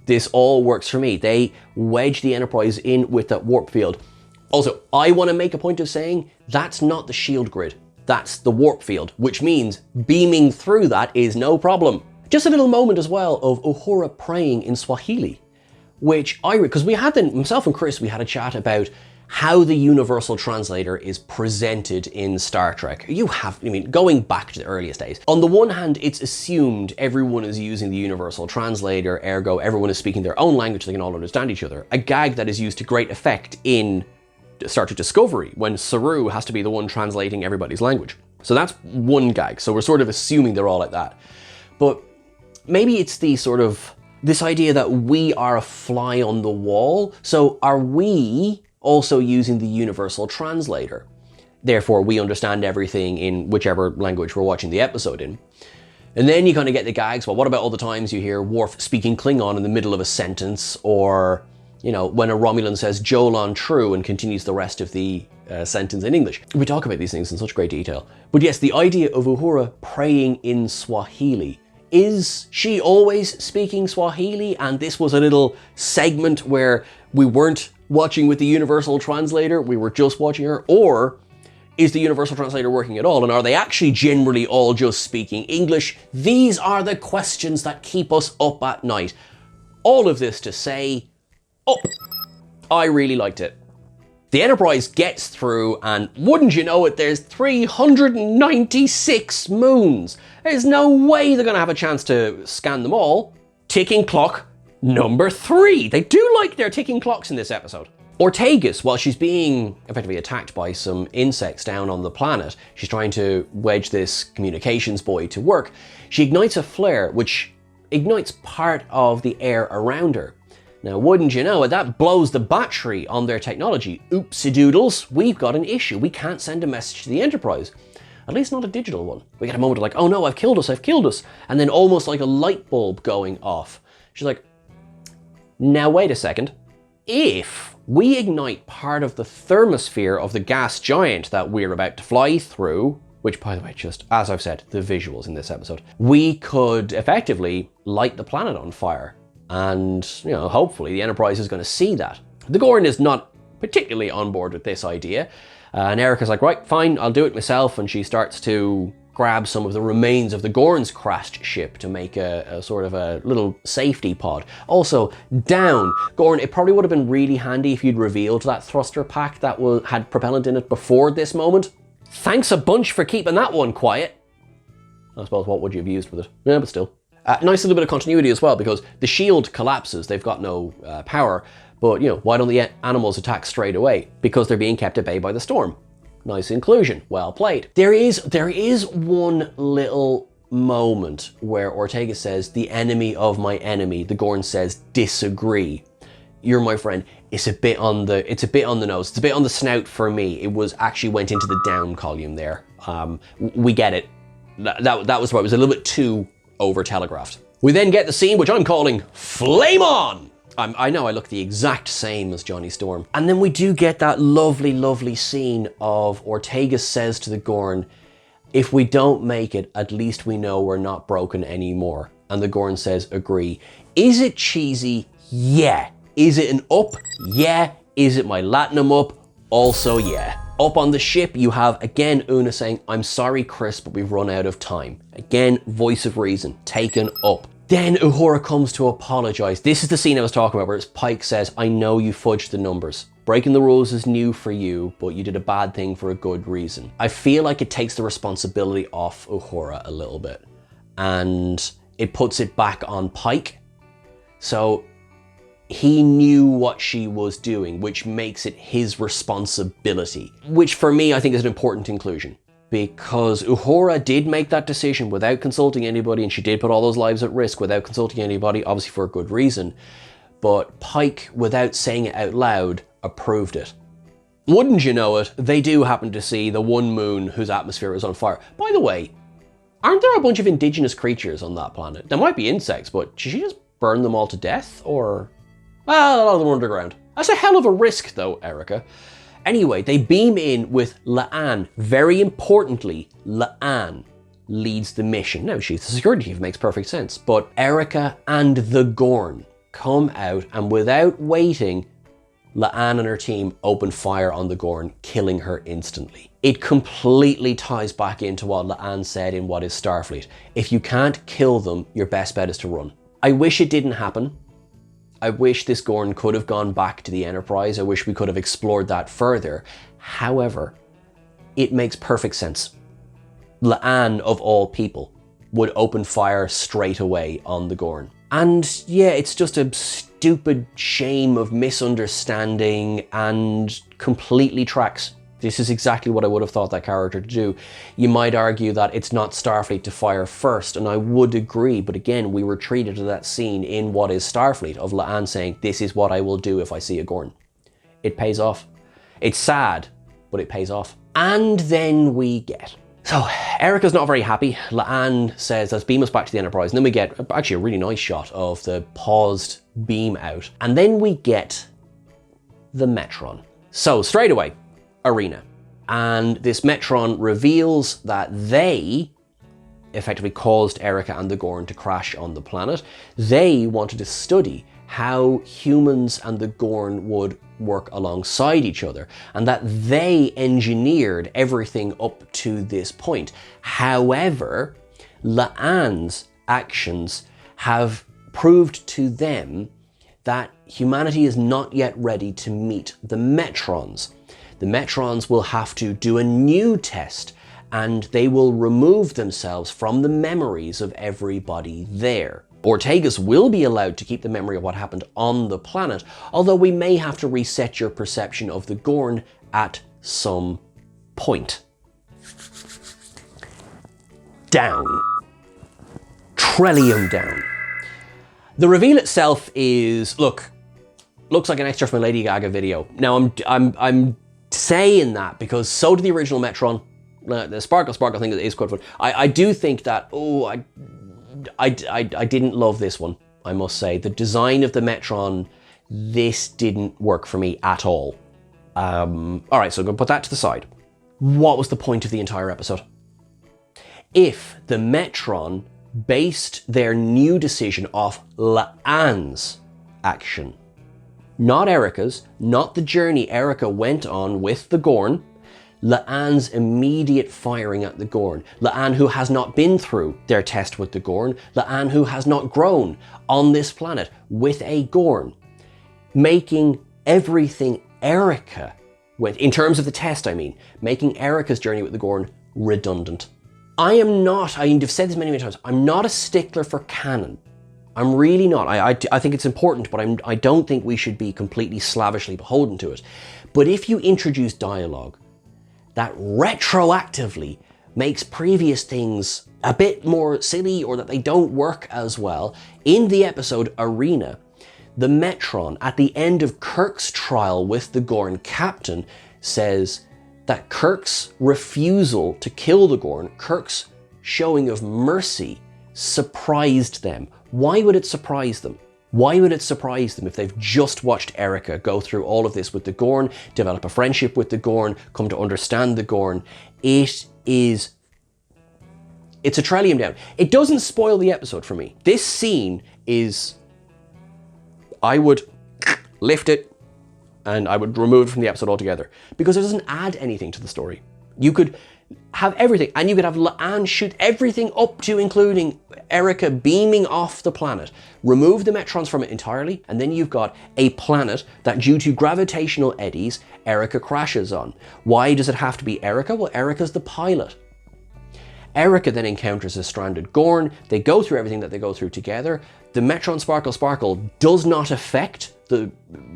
Speaker 2: This all works for me. They wedge the Enterprise in with that warp field. Also, I want to make a point of saying that's not the shield grid. That's the warp field, which means beaming through that is no problem. Just a little moment as well of Uhura praying in Swahili, which because we had myself and Chris, we had a chat about how the universal translator is presented in Star Trek. Going back to the earliest days. On the one hand, it's assumed everyone is using the universal translator, ergo everyone is speaking their own language, they can all understand each other. A gag that is used to great effect in Star Trek Discovery, when Saru has to be the one translating everybody's language. So that's one gag. So we're sort of assuming they're all like that. But maybe it's the sort of, this idea that we are a fly on the wall. So are we also using the universal translator? Therefore, we understand everything in whichever language we're watching the episode in. And then you kind of get the gags. Well, what about all the times you hear Worf speaking Klingon in the middle of a sentence, or you know, when a Romulan says Jolon true and continues the rest of the sentence in English. We talk about these things in such great detail. But yes, the idea of Uhura praying in Swahili. Is she always speaking Swahili? And this was a little segment where we weren't watching with the universal translator, we were just watching her? Or is the universal translator working at all? And are they actually generally all just speaking English? These are the questions that keep us up at night. All of this to say, I really liked it. The Enterprise gets through, and wouldn't you know it, there's 396 moons. There's no way they're gonna have a chance to scan them all. Ticking clock number 3. They do like their ticking clocks in this episode. Ortegas, while she's being effectively attacked by some insects down on the planet, she's trying to wedge this communications buoy to work. She ignites a flare, which ignites part of the air around her. Now, wouldn't you know it, that blows the battery on their technology. Oopsie doodles, we've got an issue. We can't send a message to the Enterprise. At least not a digital one. We get a moment of like, oh no, I've killed us. And then almost like a light bulb going off. She's like, now wait a second. If we ignite part of the thermosphere of the gas giant that we're about to fly through, which by the way, just as I've said, the visuals in this episode, we could effectively light the planet on fire. And, you know, hopefully the Enterprise is going to see that. The Gorn is not particularly on board with this idea. And Erica's like, right, fine, I'll do it myself. And she starts to grab some of the remains of the Gorn's crashed ship to make a sort of a little safety pod. Also, down, Gorn, it probably would have been really handy if you'd revealed that thruster pack that had propellant in it before this moment. Thanks a bunch for keeping that one quiet. I suppose, what would you have used with it? Yeah, but still. Nice little bit of continuity as well, because the shield collapses, they've got no power, but you know, why don't the animals attack straight away? Because they're being kept at bay by the storm. Nice inclusion. Well played. There is one little moment where Ortega says, the enemy of my enemy. The Gorn says, disagree. You're my friend. It's a bit on the nose. It's a bit on the snout for me. It was actually went into the down column there. We get it. That was what it was a little bit too over telegraphed. We then get the scene which I'm calling Flame On. I know I look the exact same as Johnny Storm. And then we do get that lovely, lovely scene of Ortega says to the Gorn, if we don't make it, at least we know we're not broken anymore. And the Gorn says, agree. Is it cheesy? Yeah. Is it an up? Yeah. Is it my Latinum up? Also, yeah. Up on the ship, you have, again, Una saying, I'm sorry, Chris, but we've run out of time. Again, voice of reason, taken up. Then Uhura comes to apologize. This is the scene I was talking about where Pike says, I know you fudged the numbers. Breaking the rules is new for you, but you did a bad thing for a good reason. I feel like it takes the responsibility off Uhura a little bit and it puts it back on Pike. So he knew what she was doing, which makes it his responsibility, which for me, I think is an important inclusion. Because Uhura did make that decision without consulting anybody, and she did put all those lives at risk without consulting anybody, obviously for a good reason. But Pike, without saying it out loud, approved it. Wouldn't you know it, they do happen to see the one moon whose atmosphere is on fire. By the way, aren't there a bunch of indigenous creatures on that planet? There might be insects, but should she just burn them all to death? Or, well, a lot of them are underground. That's a hell of a risk though, Erica. Anyway, they beam in with La'an. Very importantly, La'an leads the mission. Now, she's the security chief, makes perfect sense. But Erica and the Gorn come out, and without waiting, La'an and her team open fire on the Gorn, killing her instantly. It completely ties back into what La'an said in What is Starfleet. If you can't kill them, your best bet is to run. I wish it didn't happen. I wish this Gorn could have gone back to the Enterprise. I wish we could have explored that further. However, it makes perfect sense. La'an, of all people, would open fire straight away on the Gorn. And yeah, it's just a stupid shame of misunderstanding and completely tracks. This is exactly what I would have thought that character to do. You might argue that it's not Starfleet to fire first, and I would agree, but again, we were treated to that scene in What is Starfleet of La'an saying, this is what I will do if I see a Gorn. It pays off. It's sad, but it pays off. And then we get... So, Erica's not very happy. La'an says, let's beam us back to the Enterprise, and then we get actually a really nice shot of the paused beam out. And then we get the Metron. So, straight away, Arena. And this Metron reveals that they effectively caused Erica and the Gorn to crash on the planet. They wanted to study how humans and the Gorn would work alongside each other, and that they engineered everything up to this point. However, La'an's actions have proved to them that humanity is not yet ready to meet the Metrons. The Metrons will have to do a new test, and they will remove themselves from the memories of everybody there. Ortegas will be allowed to keep the memory of what happened on the planet, although we may have to reset your perception of the Gorn at some point. Down. Terrarium down. The reveal itself is, looks like an extra from a Lady Gaga video. Now I'm saying that because so did the original Metron. The Sparkle thing is quite fun. I do think that, I didn't love this one, I must say. The design of the Metron, this didn't work for me at all. All right, so I'm gonna put that to the side. What was the point of the entire episode? If the Metron based their new decision off La'an's action, not Erica's, not the journey Erica went on with the Gorn, La'an's immediate firing at the Gorn, La'an who has not been through their test with the Gorn, La'an who has not grown on this planet with a Gorn, making everything Erica went, in terms of the test I mean, making Erica's journey with the Gorn redundant. I've said this many times, I'm not a stickler for canon. I'm really not. I think it's important, but I don't think we should be completely slavishly beholden to it. But if you introduce dialogue that retroactively makes previous things a bit more silly or that they don't work as well. In the episode Arena, the Metron at the end of Kirk's trial with the Gorn captain says that Kirk's refusal to kill the Gorn, Kirk's showing of mercy, surprised them. Why would it surprise them? Why would it surprise them if they've just watched Erica go through all of this with the Gorn, develop a friendship with the Gorn, come to understand the Gorn? It's a Terrarium down. It doesn't spoil the episode for me. This scene is, I would lift it and I would remove it from the episode altogether because it doesn't add anything to the story. You could have everything, and you could have La'an shoot everything up to including Erica beaming off the planet, remove the Metrons from it entirely, and then you've got a planet that due to gravitational eddies, Erica crashes on. Why does it have to be Erica? Well, Erica's the pilot. Erica then encounters a stranded Gorn. They go through everything that they go through together. The Metron Sparkle does not affect the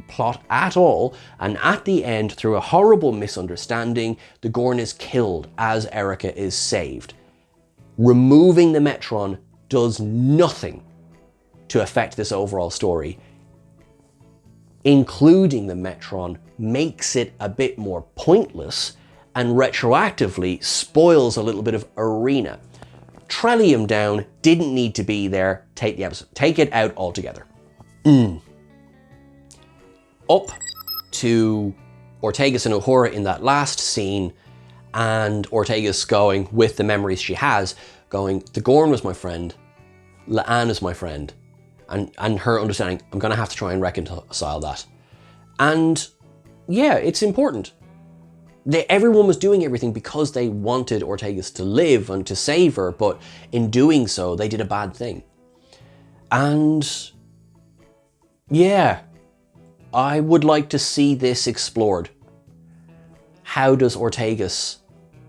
Speaker 2: plot at all, and at the end, through a horrible misunderstanding, the Gorn is killed as Erica is saved. Removing the Metron does nothing to affect this overall story. Including the Metron makes it a bit more pointless and retroactively spoils a little bit of Arena. Terrarium down, didn't need to be there, take the episode, take it out altogether. Up to Ortegas and Uhura in that last scene, and Ortegas going, with the memories she has, going, the Gorn was my friend, La'an is my friend, and her understanding, I'm gonna have to try and reconcile that. And yeah, it's important. Everyone was doing everything because they wanted Ortegas to live and to save her, but in doing so, they did a bad thing. And yeah, I would like to see this explored. How does Ortegas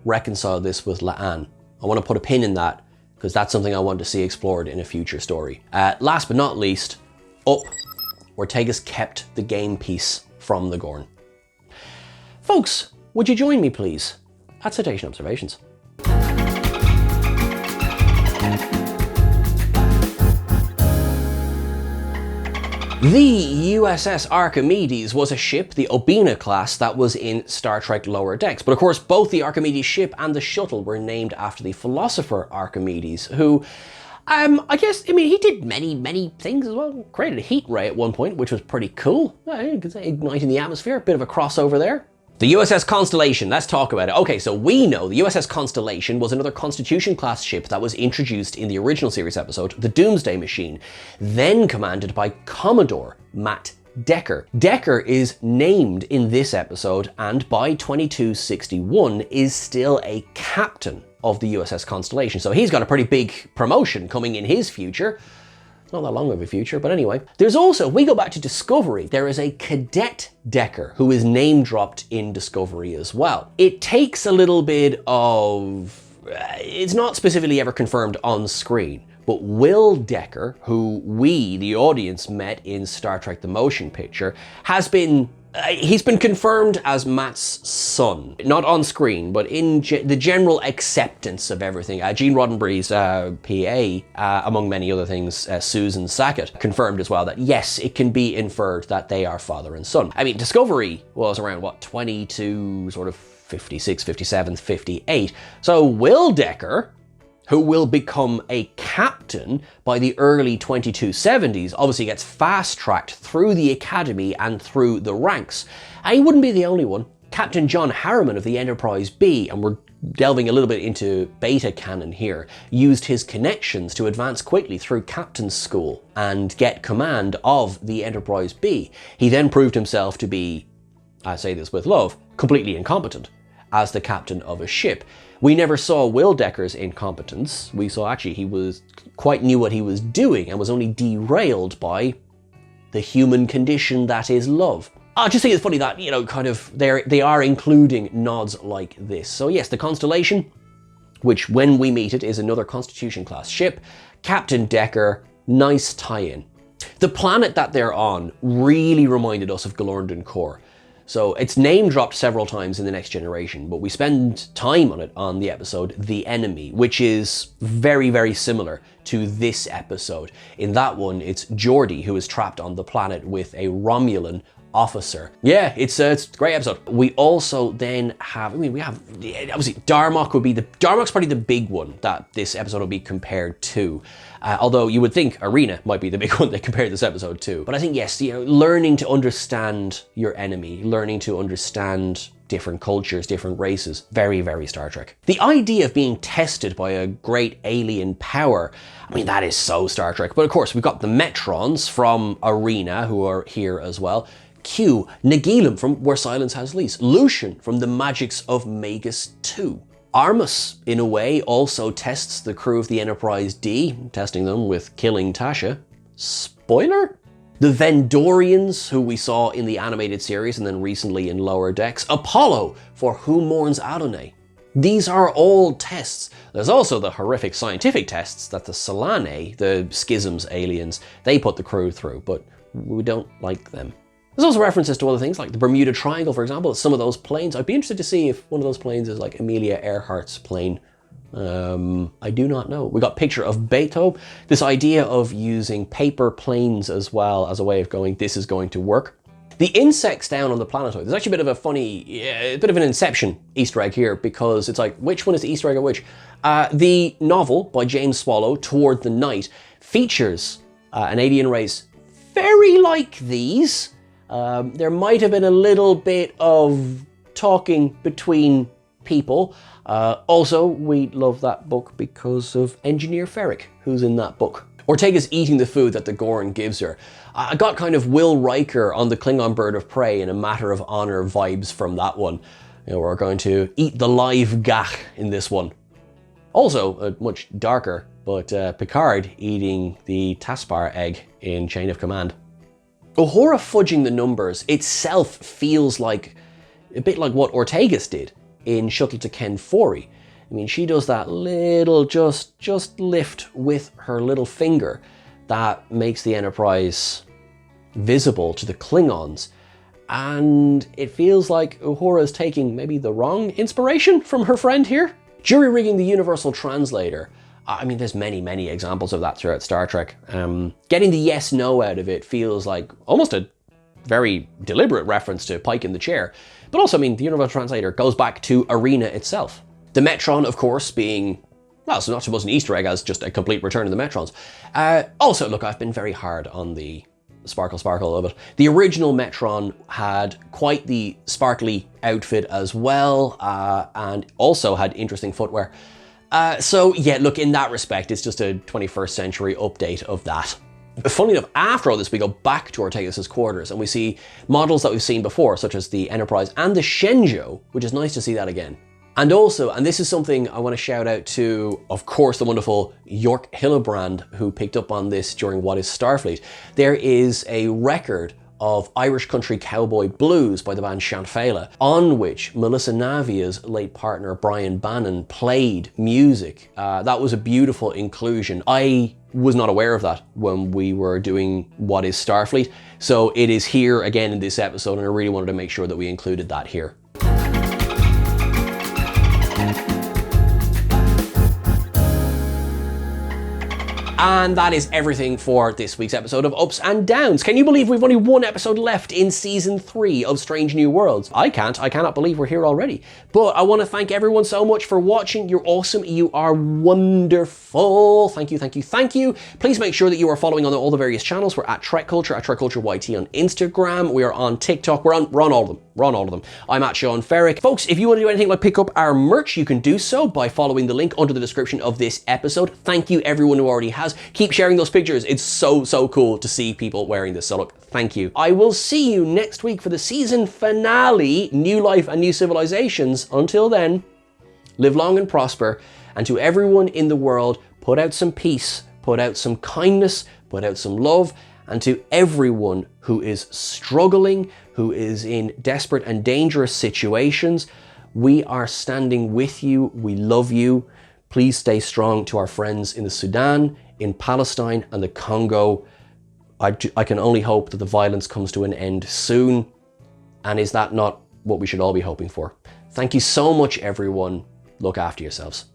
Speaker 2: reconcile this with La'an? I want to put a pin in that because that's something I want to see explored in a future story. Last but not least, Ortegas kept the game piece from the Gorn. Folks, would you join me please at Citation Observations? The USS Archimedes was a ship, the Obina class, that was in Star Trek Lower Decks. But of course, both the Archimedes ship and the shuttle were named after the philosopher Archimedes, who, he did many things as well. Created a heat ray at one point, which was pretty cool. You could say igniting the atmosphere, a bit of a crossover there. The USS Constellation, let's talk about it. Okay, so we know the USS Constellation was another Constitution-class ship that was introduced in the original series episode, The Doomsday Machine, then commanded by Commodore Matt Decker. Decker is named in this episode, and by 2261 is still a captain of the USS Constellation. So he's got a pretty big promotion coming in his future. Not that long of a future, but anyway. There's also, we go back to Discovery, there is a Cadet Decker who is name dropped in Discovery as well. It takes a little bit of, it's not specifically ever confirmed on screen, but Will Decker, who we, the audience, met in Star Trek The Motion Picture, he's been confirmed as Matt's son. Not on screen, but in the general acceptance of everything. Gene Roddenberry's PA, among many other things, Susan Sackett, confirmed as well that yes, it can be inferred that they are father and son. I mean, Discovery was around, 20 to sort of 56, 57, 58. So Will Decker, who will become a captain by the early 2270s, obviously gets fast-tracked through the academy and through the ranks. And he wouldn't be the only one. Captain John Harriman of the Enterprise B, and we're delving a little bit into beta canon here, used his connections to advance quickly through captain's school and get command of the Enterprise B. He then proved himself to be, I say this with love, completely incompetent as the captain of a ship. We never saw Will Decker's incompetence. We saw actually he was quite knew what he was doing and was only derailed by the human condition that is love. I just think it's funny that, they are including nods like this. So yes, the Constellation, which when we meet it is another Constitution class ship, Captain Decker, nice tie-in. The planet that they're on really reminded us of Galorndon Core. So it's name dropped several times in The Next Generation, but we spend time on it on the episode The Enemy, which is very, very similar to this episode. In that one, it's Geordi who is trapped on the planet with a Romulan officer. Yeah, it's a great episode. We also then have, we have, obviously Darmok's probably the big one that this episode will be compared to. Although you would think Arena might be the big one they compared this episode to. But I think, yes, learning to understand your enemy, learning to understand different cultures, different races, very, very Star Trek. The idea of being tested by a great alien power, I mean, that is so Star Trek. But of course, we've got the Metrons from Arena who are here as well. Q, Nagilum from Where Silence Has Lease, Lucian from The Magics of Magus 2. Armus, in a way, also tests the crew of the Enterprise D, testing them with killing Tasha. Spoiler? The Vendorians, who we saw in the animated series and then recently in Lower Decks. Apollo, for Who Mourns Adonai. These are all tests. There's also the horrific scientific tests that the Solanae, the Schisms aliens, they put the crew through, but we don't like them. There's also references to other things like the Bermuda Triangle, for example. Some of those planes, I'd be interested to see if one of those planes is like Amelia Earhart's plane. I do not know. We got a picture of Beethoven. This idea of using paper planes as well as a way of going, this is going to work. The insects down on the planetoid, there's actually a bit of a funny, a bit of an Inception Easter egg here, because it's like, which one is the Easter egg of which? The novel by James Swallow, Toward the Night, features an alien race very like these. There might have been a little bit of talking between people. Also, we love that book because of Engineer Ferrick, who's in that book. Ortega's eating the food that the Gorn gives her. I got kind of Will Riker on the Klingon Bird of Prey and A Matter of Honor vibes from that one. We're going to eat the live gach in this one. Also, much darker, but Picard eating the Taspar egg in Chain of Command. Uhura fudging the numbers itself feels like a bit like what Ortegas did in Shuttle to Ken-Fori. I mean, she does that little just lift with her little finger that makes the Enterprise visible to the Klingons. And it feels like Uhura is taking maybe the wrong inspiration from her friend here. Jury-rigging the Universal Translator. I mean, there's many examples of that throughout Star Trek. Getting the yes-no out of it feels like almost a very deliberate reference to Pike in the Chair. But also, I mean, the Universal Translator goes back to Arena itself. The Metron, of course, being, well, it's not supposed an Easter egg as just a complete return of the Metrons. Also, look, I've been very hard on the sparkle of it. The original Metron had quite the sparkly outfit as well, and also had interesting footwear. So yeah, look, in that respect, it's just a 21st century update of that. Funnily enough, after all this, we go back to Ortegas' quarters and we see models that we've seen before, such as the Enterprise and the Shenzhou, which is nice to see that again. And also, and this is something I want to shout out to, of course, the wonderful York Hillebrand, who picked up on this during What is Starfleet. There is a record of Irish country cowboy blues by the band Shanfela, on which Melissa Navia's late partner Brian Bannon played music. That was a beautiful inclusion. I was not aware of that when we were doing What is Starfleet, so it is here again in this episode, and I really wanted to make sure that we included that here. And that is everything for this week's episode of Ups and Downs. Can you believe we've only one episode left in season 3 of Strange New Worlds? I cannot believe we're here already. But I want to thank everyone so much for watching. You're awesome. You are wonderful. Thank you. Please make sure that you are following on all the various channels. We're at TrekCulture, at TrekCultureYT on Instagram. We are on TikTok. We're on all of them. We're on all of them. I'm at Sean Ferrick. Folks, if you want to do anything like pick up our merch, you can do so by following the link under the description of this episode. Thank you everyone who already has. Keep sharing those pictures. It's so cool to see people wearing this. So look, thank you. I will see you next week for the season finale, New Life and New Civilizations. Until then, live long and prosper. And to everyone in the world, put out some peace, put out some kindness, put out some love. And to everyone who is struggling, who is in desperate and dangerous situations, we are standing with you. We love you. Please stay strong. To our friends in the Sudan, in Palestine and the Congo, I can only hope that the violence comes to an end soon. And is that not what we should all be hoping for? Thank you so much, everyone. Look after yourselves.